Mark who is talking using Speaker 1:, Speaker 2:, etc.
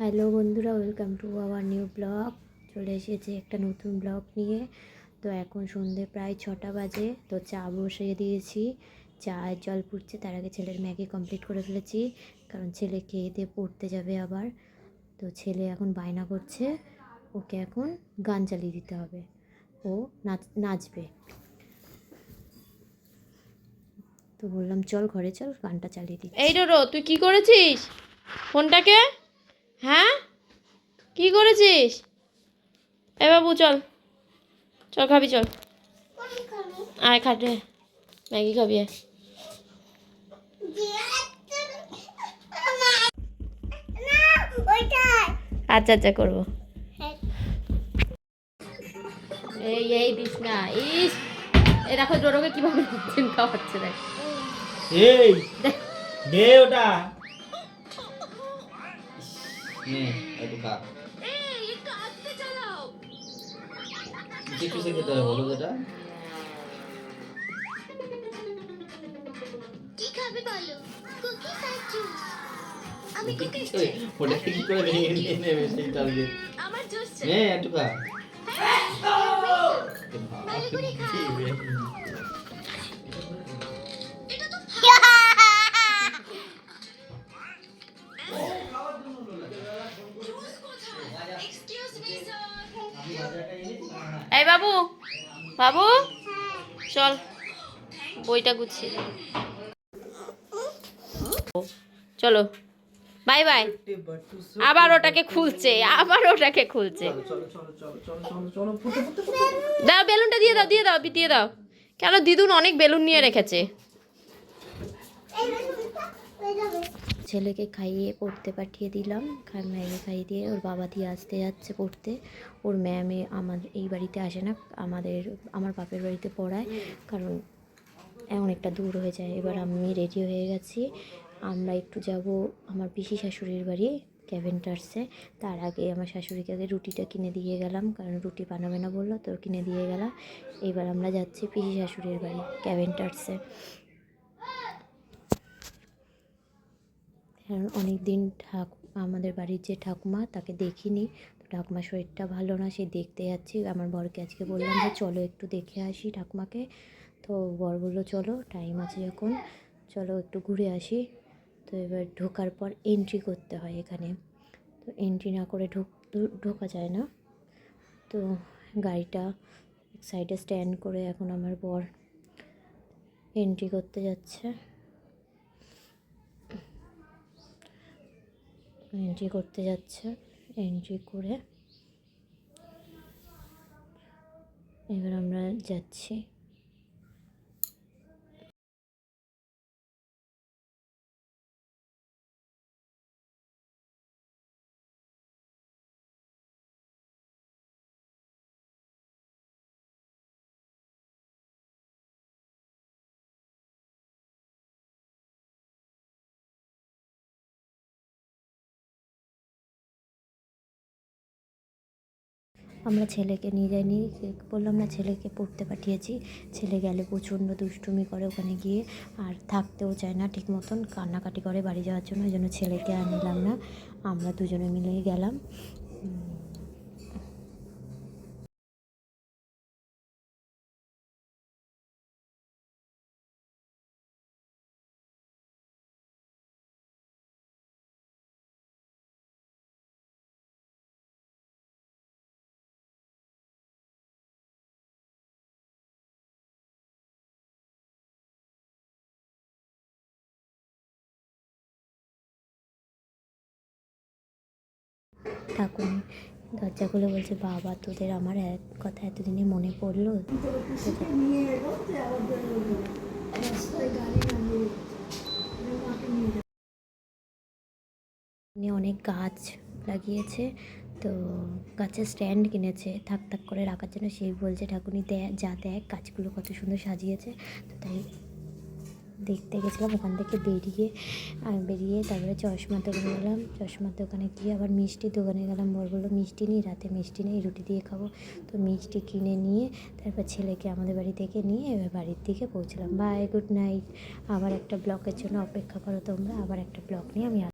Speaker 1: Hello বন্ধুরা, welcome to our new blog. চলে এসেছি একটা নতুন ব্লগ নিয়ে। তো এখন সন্ধে প্রায় 6টা বাজে। তো চা বসিয়ে দিয়েছি, চায়ের জল ফুটছে। তার আগে ছেলের ম্যাগি কমপ্লিট করে ফেলেছি, কারণ ছেলে খেয়ে দিয়ে পড়তে যাবে আবার। তো ছেলে এখন বায়না করছে, ওকে এখন গান চালিয়ে দিতে হবে, ও নাচবে। তো বললাম চল ঘরে চল, গানটা চালিয়ে দিই।
Speaker 2: এই ডোরো, তুই কি করেছিস ফোনটাকে? হ্যাঁ, কি করেছিস? এ বাবু চল, চল খাবি, চল আয় খাটে, ম্যাগি খাবি আয়। আচ্ছা আচ্ছা করবো। এই এই দিস না, ইস এই দেখো ডোরোকে কিভাবে চিন খাওয়াচ্ছে, দেখ
Speaker 3: এই দে ওটা নে একটু খা।
Speaker 2: এই একটু আস্তে চালাও।
Speaker 3: কিসে খেতে হবে বলো যেটা
Speaker 4: কি খাবে বলো? কুকি খাচ্ছি। আমি কুকি
Speaker 3: ওটা কি করে ভেঙে নিয়ে নেবে সেইটা আগে
Speaker 4: আমার জুস
Speaker 3: নে একটু খা।
Speaker 4: ভালো করে খা। এটা তো এক্সকিউজ মি স্যার।
Speaker 2: এই বাবু, বাবু চল বইটা গুছিয়ে দে। চলো বাই বাই। আবার ওটাকে খুলছে, দাও বেলুনটা দিয়ে দাও, দিয়ে দাও। কেন দিদুন অনেক বেলুন নিয়ে রেখেছে।
Speaker 1: ছেলেকে খাইয়ে পড়তে পাঠিয়ে দিলাম, ম্যাগি খাইয়ে দিয়ে ওর বাবা দিয়ে আসতে যাচ্ছে পড়তে। ওর ম্যামে আমাদের এই বাড়িতে আসে না, আমার বাপের বাড়িতে পড়ায়, কারণ অনেকটা দূর হয়ে যায়। এবার আমি রেডি হয়ে গেছি, আমরা একটু যাব আমার পিসি শাশুড়ির বাড়ি ক্যাভেন্টার্সে। তার আগে আমার শাশুড়িকে আগে রুটিটা কিনে দিয়ে গেলাম, কারণ রুটি বানাবে না বললো, তো কিনে দিয়ে গেলাম। এবার আমরা যাচ্ছি পিসি শাশুড়ির বাড়ি ক্যাভেন্টার্সে। কারণ অনেক দিন আমাদের বাড়ির যে ঠাকুমা, তাকে দেখিনি। তো ঠাকুমার শরীরটা ভালো না, সে দেখতে যাচ্ছি। আমার বরকে আজকে বললাম যে চলো একটু দেখে আসি ঠাকুমাকে। তো বর বললো চলো, টাইম আছে যখন, চলো একটু ঘুরে আসি। তো এবার ঢোকার পর এন্ট্রি করতে হয় এখানে। তো এন্ট্রি না করে ঢোকা যায় না। তো গাড়িটা সাইডে স্ট্যান্ড করে এখন আমার বর এন্ট্রি করতে যাচ্ছে। এন্ট্রি করে এবার আমরা যাচ্ছি। আমরা ছেলেকে নিয়ে যাইনি, বললাম না ছেলেকে পড়তে পাঠিয়েছি। ছেলে গেলে প্রচণ্ড দুষ্টুমি করে ওখানে গিয়ে, আর থাকতেও চায় না ঠিক মতন, কান্নাকাটি করে বাড়ি যাওয়ার জন্য। ওই জন্য ছেলেকে আর নিলাম না, আমরা দুজনে মিলেই গেলাম। ঠাকুর দরজা খুলে বলছে, বাবা তোদের আমার এক কথা এতদিনে মনে পড়লো। অনেক গাছ লাগিয়েছে, তো গাছের স্ট্যান্ড কিনেছে থাক করে রাখার জন্য। সেই বলছে ঠাকুরনি যা দেখ গাছগুলো কত সুন্দর সাজিয়েছে। তো তাই দেখতে গেছিলাম। ওখান থেকে বেরিয়ে তারপরে চশমার দোকানে গেলাম। চশমার দোকানে গিয়ে আবার মিষ্টির দোকানে গেলাম। বর বললো মিষ্টি নেই, রাতে মিষ্টি নেই, রুটি দিয়ে খাবো। তো মিষ্টি কিনে নিয়ে তারপর ছেলেকে আমাদের বাড়ি থেকে নিয়ে এবার বাড়ির দিকে পৌঁছলাম। Bye, good night. আবার একটা ব্লগের জন্য অপেক্ষা করো তোমরা, আবার একটা ব্লগ নিয়ে আমি